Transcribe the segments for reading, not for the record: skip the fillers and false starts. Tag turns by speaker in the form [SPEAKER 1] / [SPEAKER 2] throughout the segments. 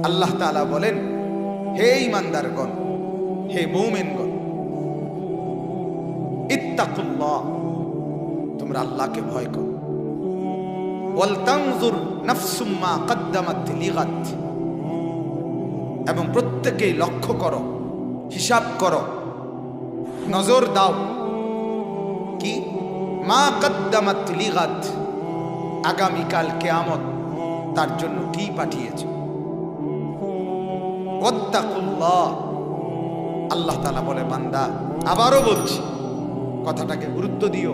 [SPEAKER 1] আল্লাহ তাআলা বলেন, হে ঈমানদারগণ, হে মুমিনগণ, ইত্তাকুল্লাহ, তোমরা আল্লাহকে ভয় করো। ওয়াল তানজুর নাফসুম মা কদ্দামাত লিগাদ, এবং প্রত্যেকেই লক্ষ্য করো, হিসাব করো, নজর দাও কি মা কদ্দামাত লিগাদ, আগামীকাল কিয়ামত তার জন্য কি পাঠিয়েছে। ওয়াত্তাকুল্লাহ, আল্লাহ তাআলা বলে, বান্দা আবারও বলছি, কথাটাকে গুরুত্ব দিও,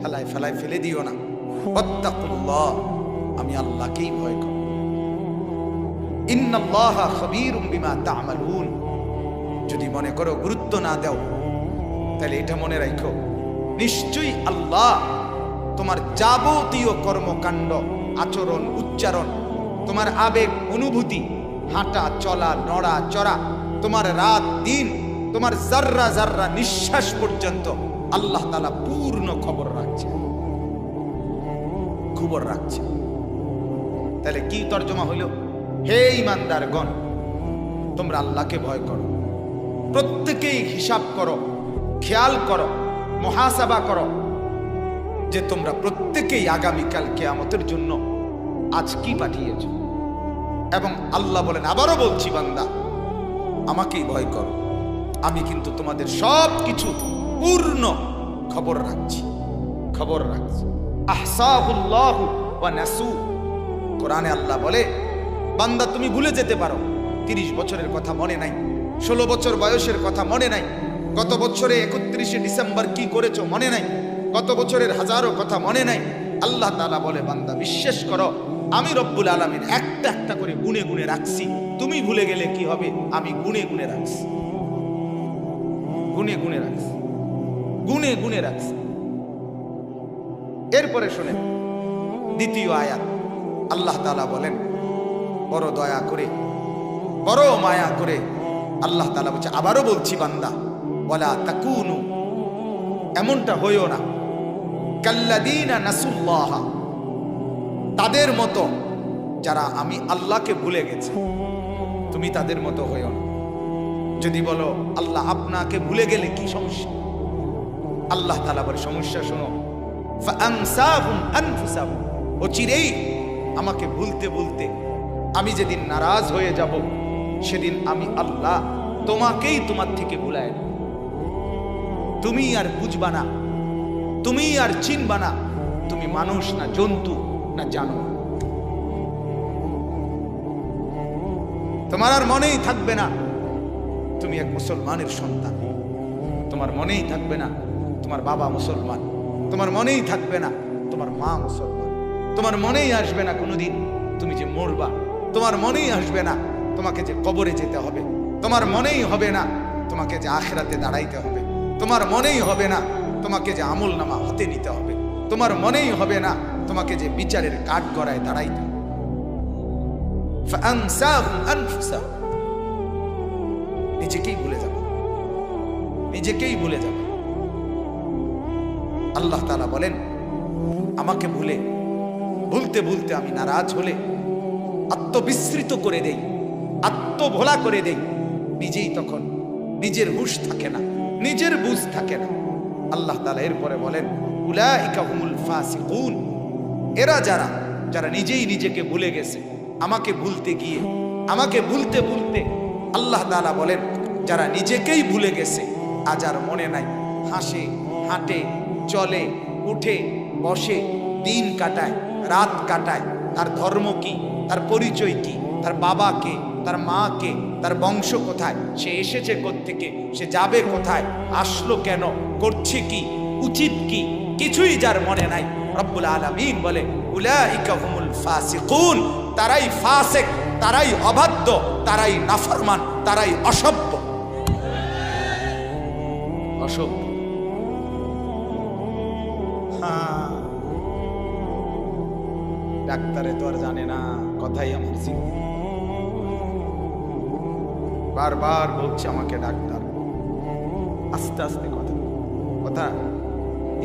[SPEAKER 1] ফেলায় ফেলায় ফেলে দিও না। ওয়াত্তাকুল্লাহ, আমি আল্লাহকেই ভয় করি। ইন্নাল্লাহা খাবীরুম বিমা তা'মালুন, যদি মনে করো গুরুত্ব না দাও, তাহলে এটা মনে রাখো, নিশ্চয়ই আল্লাহ তোমার যাবতীয় কর্মকাণ্ড, আচরণ, উচ্চারণ, তোমার আবেগ, অনুভূতি, হাঁটা চলা, নড়া চড়া, তোমার রাত দিন, তোমার জাররা জাররা নিঃশ্বাস পর্যন্ত আল্লাহ তাআলা পূর্ণ খবর রাখছে, খবর রাখছে। তাহলে কি তর্জমা হইল? হে ঈমানদারগণ, তোমরা আল্লাহকে ভয় করো, প্রত্যেকেই হিসাব করো, খেয়াল করো, মুহাসাবা করো যে তোমরা প্রত্যেকেই আগামীকাল কিয়ামতের জন্য আজ কি পাঠিয়েছ। এবং আল্লাহ বলেন, আবারও বলছি, বান্দা আমাকেই ভয় করো, আমি কিন্তু তোমাদের সব কিছু পূর্ণ খবর রাখছি, খবর রাখছি। আহসাহুল্লাহু ওয়া নাসু, কোরআনে আল্লাহ বলে, বান্দা তুমি ভুলে যেতে পারো, 30 বছরের কথা মনে নাই, 16 বছর বয়সের কথা মনে নাই, গত বছরে 31শে ডিসেম্বর কি করেছো মনে নাই, গত বছরের হাজারো কথা মনে নাই। আল্লাহ তাআলা বলে, বান্দা বিশ্বাস করো, আমি রব্বুল আলামিন একটা একটা করে গুনে গুনে রাখছি, তুমি ভুলে গেলে কি হবে, আমি গুনে গুনে রাখছি, গুনে গুনে রাখছি, গুনে গুনে রাখছি। এরপরে শুনেন দ্বিতীয় আয়াত, আল্লাহ তাআলা বলেন, বড় দয়া করে, বড় মায়া করে আল্লাহ তাআলা বলছে, আবারও বলছি, বান্দা ওয়ালা তাকুনু, এমনটা হইও না, কাল্লাযীনা নাসুল্লাহ, তাদের মতো যারা আমি আল্লাহকে ভুলে গেছে, তুমি তাদের মতো হইও না। যদি বলো আল্লাহ আপনাকে ভুলে গেলে কি সমস্যা, আল্লাহ তাআলা বলে, সমস্যা শোনো, ফাআনসাহুম আনফুসাহুম, ও চিরেই আমাকে ভুলতে ভুলতে আমি যেদিন নারাজ হয়ে যাব, সেদিন আমি আল্লাহ তোমাকেই তোমার থেকে ভুলায়, তুমি আর বুঝবা না, তুমি আর চিনবা না, তুমি মানুষ না জন্তু না জানোয়ার, তোমার আর মনেই থাকবে না তুমি এক মুসলমানের সন্তান, তোমার মনেই থাকবে না তোমার বাবা মুসলমান, তোমার মনেই থাকবে না তোমার মা মুসলমান, তোমার মনেই আসবে না কোনোদিন তুমি যে মরবা, তোমার মনেই আসবে না তোমাকে যে কবরে যেতে হবে, তোমার মনেই হবে না তোমাকে যে আখিরাতে দাঁড়াইতে হবে, তোমার মনেই হবে না তোমাকে যে আমল নামা হাতে নিতে হবে, তোমার মনেই হবে না তোমাকে যে বিচারের কাঠ গড়ায় দাঁড়াইতে হবে। ফাআনসাহুম আনফুসাহুম, নিজেকেই ভুলে যাবে, নিজেকেই ভুলে যাবে। আল্লাহ তাআলা বলেন, আমাকে ভুলতে ভুলতে আমি নারাজ হলে আত্মবিস্মৃত করে দেই, আত্মভোলা করে দেই, নিজেই তখন নিজের হুঁশ থাকে না, নিজের বুঝ থাকে না। আল্লাহ তাআলা এরপরে বলেন, উলাইকা হুমুল ফাসিকুন, এরা যারা নিজেই নিজেকে ভুলে গেছে, আমাকে ভুলতে গিয়ে, আমাকে ভুলতে ভুলতে, আল্লাহ তাআলা বলেন, যারা নিজেকেই ভুলে গেছে, আজ আর মনে নাই, হাসে, হাঁটে, চলে, উঠে, বসে, দিন কাটায়, রাত কাটায়, তার ধর্ম কি, তার পরিচয় কি, তার বাবা কে, তার মা কে, তার বংশ কোথায়, সে এসেছে কোত্থেকে, সে যাবে কোথায়, আসলো কেন, করছে কি, উচিত কি, কিছুই যার মনে নাই। রব্বুল আলামিন বলে, উলাইকা হুমুল ফাসিকুন, তারাই ফাসিক, তারাই অবাধ্য, তারাই নাফরমান, তারাই অসভ্য, অসভ্য। হ্যাঁ, ডাক্তারে তো আর জানে না, কথাই আমার চিন্তা, বারবার বলছে আমাকে ডাক্তার, আস্তে আস্তে কথা,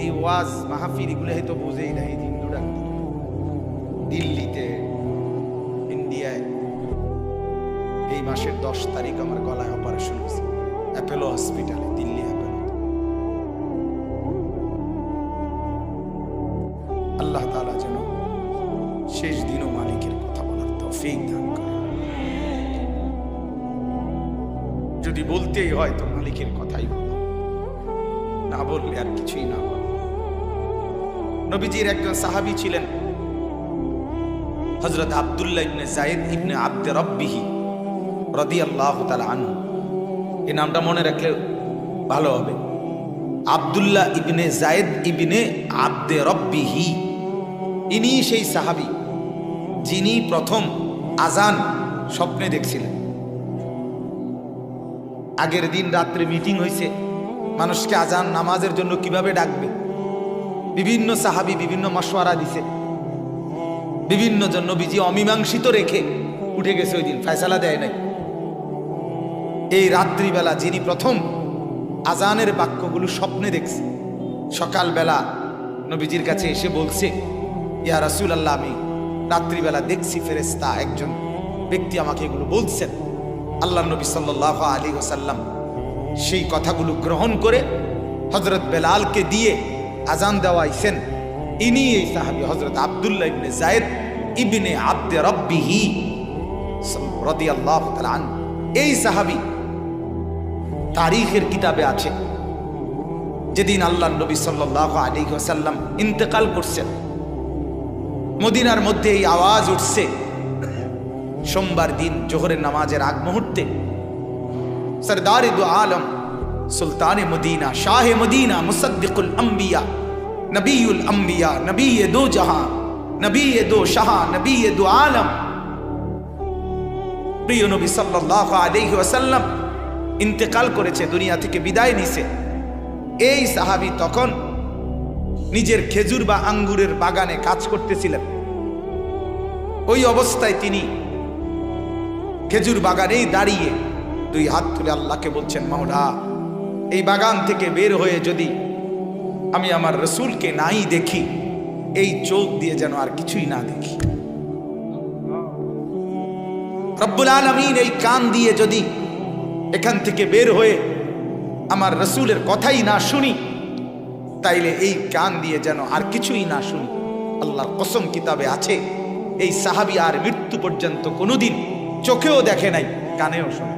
[SPEAKER 1] এই ওয়াজ মাহফিল এগুলো হয়তো বোঝেই নাই। হিন্দু ডাক্তার দিল্লিতে, ইন্ডিয়ায় এই মাসের 10 তারিখ আমার গলায় অপারেশন হয়েছে অ্যাপোলো হসপিটালে, দিল্লি অ্যাপোলো। আল্লাহ তাআলা যেন শেষ দিনও মালিকের কথা বলার তৌফিক দান করে। যদি বলতেই হয় তো মালিকের কথাই বলো, না বললে আর কিছুই না বলো। নবীজির একজন সাহাবী ছিলেন হযরত আব্দুল্লাহ ইবনে যায়েদ ইবনে আব্দে রব্বিহি রাদিয়াল্লাহু তাআলা আনহু। এই নামটা মনে রাখলে ভালো হবে। আব্দুল্লাহ ইবনে যায়েদ ইবনে আব্দে রব্বিহি, ইনি সেই সাহাবী যিনি প্রথম আজান স্বপ্নে দেখছিলেন। আগের দিন রাত্রে মিটিং হয়েছে মানুষকে আজান নামাজের জন্য কিভাবে ডাকবে, বিভিন্ন সাহাবী বিভিন্ন মাশওয়ারা দিছে, বিভিন্ন জন নবীজি অমীমাংসিত রেখে উঠে গেছে, ওই দিন ফয়সালা দেয় নাই। এই রাত্রিবেলা যিনি প্রথম আজানের বাক্যগুলো স্বপ্নে দেখছে, সকালবেলা নবীজির কাছে এসে বলছে, ইয়া রাসূলুল্লাহ, আমি রাত্রিবেলা দেখছি ফেরেশতা একজন ব্যক্তি আমাকে এগুলো বলছেন। আল্লাহ নবী সাল্লাল্লাহু আলাইহি ওয়াসাল্লাম সেই কথাগুলো গ্রহণ করে হযরত বেলালকে দিয়ে আজান দেওয়াইছেন। ইনি এই সাহাবী হযরত আব্দুল্লাহ ইবনে যায়েদ ইবনে আব্দে রব্বিহি রাদিয়াল্লাহু তাআলা আনহু। এই সাহাবী তারিখের কিতাবে আছে যেদিন আল্লাহ নবী সাল্লাল্লাহু আলাইহি ওয়াসাল্লাম ইন্তেকাল করছেন, মদিনার মধ্যে এই আওয়াজ উঠছে সোমবার দিন জোহরের নামাজের আগ মুহূর্তে, সরদারে দু আলম সুলতানে মদিনা শাহে মদিনা মুসদ্দিকুল আম্বিয়া নবীউল আম্বিয়া নবীয়ে দো জাহান নবীয়ে দো শাহা নবীয়ে দো আলম, প্রিয় নবী সাল্লাল্লাহু আলাইহি ওয়াসাল্লাম ইন্তেকাল করেছে, দুনিয়া থেকে বিদায় নিছে। এই সাহাবী তখন নিজের খেজুর বা আঙ্গুরের বাগানে কাজ করতেছিলেন। ওই অবস্থায় তিনি খেজুর বাগানেই দাঁড়িয়ে দুই হাত তুলে আল্লাহকে বলছেন, মাওলা, এই বাগান থেকে বের হয়ে যদি আমি আমার রসুলকে নাই দেখি, এই চোখ দিয়ে যেন আর কিছুই না দেখি। রব্বুল আলামিন এই কান দিয়ে যদি এখান থেকে বের হয়ে আমার রসুলের কথাই না শুনি, তাইলে এই কান দিয়ে যেন আর কিছুই না শুনি। আল্লাহর কসম, কিতাবে আছে এই সাহাবী আর মৃত্যু পর্যন্ত কোনোদিন চোখেও দেখে নাই, কানেও শোনে।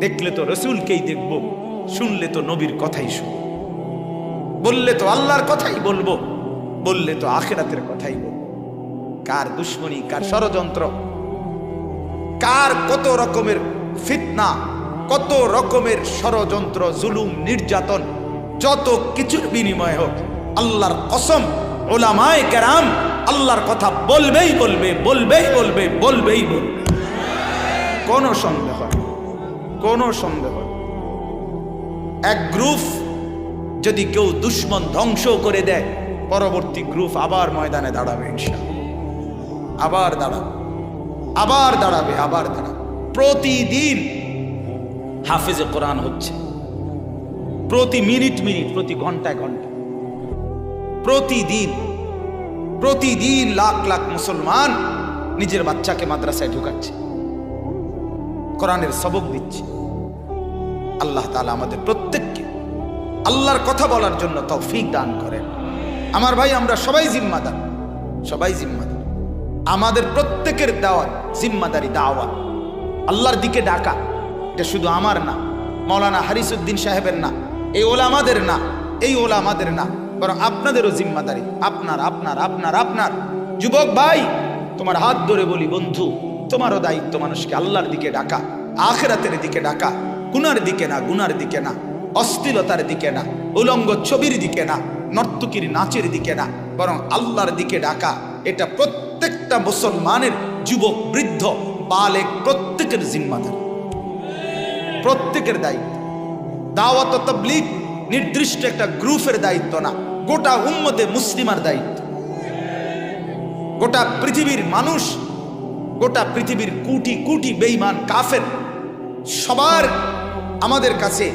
[SPEAKER 1] দেখলে তো রসুলকেই দেখব, শুনলে তো নবীর কথাই শুনব, বললে তো আল্লাহর কথাই বলবো, বললে তো আখিরাতের কথাই বলবো। কার দুশ্মনী, কার ষড়যন্ত্র, কার কত রকমের ফিতনা, কত রকমের ষড়যন্ত্র, জুলুম, নির্যাতন, যত কিছুর বিনিময় হোক, আল্লাহর কসম উলামায়ে কেরাম আল্লাহর কথা বলবেই বলবে, বলবেই বলবে, বলবেই বলবে, কোনো সন্দেহ নেই, কোনো সন্দেহ নেই। এক গ্রুপ যদি কেউ দুশ্মন ধ্বংস করে দেয়, পরবর্তী গ্রুপ আবার ময়দানে দাঁড়াবে, ইনশাআল্লাহ আবার দাঁড়াবে, আবার দাঁড়াবে, আবার দাঁড়াবে। প্রতিদিন হাফেজে কোরআন হচ্ছে, প্রতি মিনিট মিনিট, প্রতি ঘন্টায় ঘন্টা, প্রতিদিন প্রতিদিন লাখ লাখ মুসলমান নিজের বাচ্চাকে মাদ্রাসায় ঢুকাচ্ছে, কোরআনের সবক দিচ্ছে। আল্লাহ তাআলা আমাদের প্রত্যেককে আল্লাহর কথা বলার জন্য তৌফিক দান করেন। আমার ভাই, আমরা সবাই জিম্মাদার, সবাই জিম্মাদার। আমাদের প্রত্যেকের দাওয়াত, জিম্মাদারি দাওয়াত, আল্লাহর দিকে ডাকা। এটা শুধু আমার না, মাওলানা হারিসউদ্দিন সাহেবের না, এই ওলামাদের না, এই ওলামাদের না, বরং আপনাদেরও জিম্মাদারি। আপনার আপনার আপনার আপনার যুবক ভাই, তোমার হাত ধরে বলি, বন্ধু, তোমারও দায়িত্ব মানুষকে আল্লাহর দিকে ডাকা, আখিরাতের দিকে ডাকা, গুনার দিকে না, গুনার দিকে না, অশ্লীলতার দিকে না, উলঙ্গ ছবির দিকে না, নর্তকীর নাচের দিকে না, বরং আল্লাহর দিকে ডাকা। এটা প্রত্যেকটা মুসলমানের, যুবক, বৃদ্ধ, বালেক, প্রত্যেকের জিম্মাদারি, প্রত্যেকের দায়িত্ব। দাওয়াত ও তাবলীগ নির্দিষ্ট একটা গ্রুপের দায়িত্ব না, গোটা উম্মতে মুসলিমার দায়িত্ব। গোটা পৃথিবীর মানুষ, গোটা পৃথিবীর কোটি কোটি বেঈমান কাফের, সবার আমাদের কাছে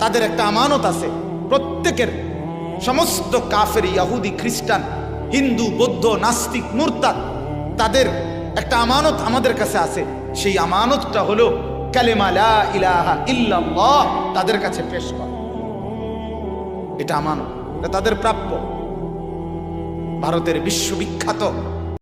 [SPEAKER 1] তাদের একটা আমানত আছে। প্রত্যেকের, সমস্ত কাফের, ইহুদি, খ্রিস্টান, হিন্দু, বৌদ্ধ, নাস্তিক, মুরতাদ, তাদের একটা আমানত আমাদের কাছে আছে। সেই আমানতটা হলো কালেমা লা ইলাহা ইল্লাল্লাহ তাদের কাছে পেশ করা। এটা আমানত, এটা তাদের প্রাপ্য। ভারতের বিশ্ববিখ্যাত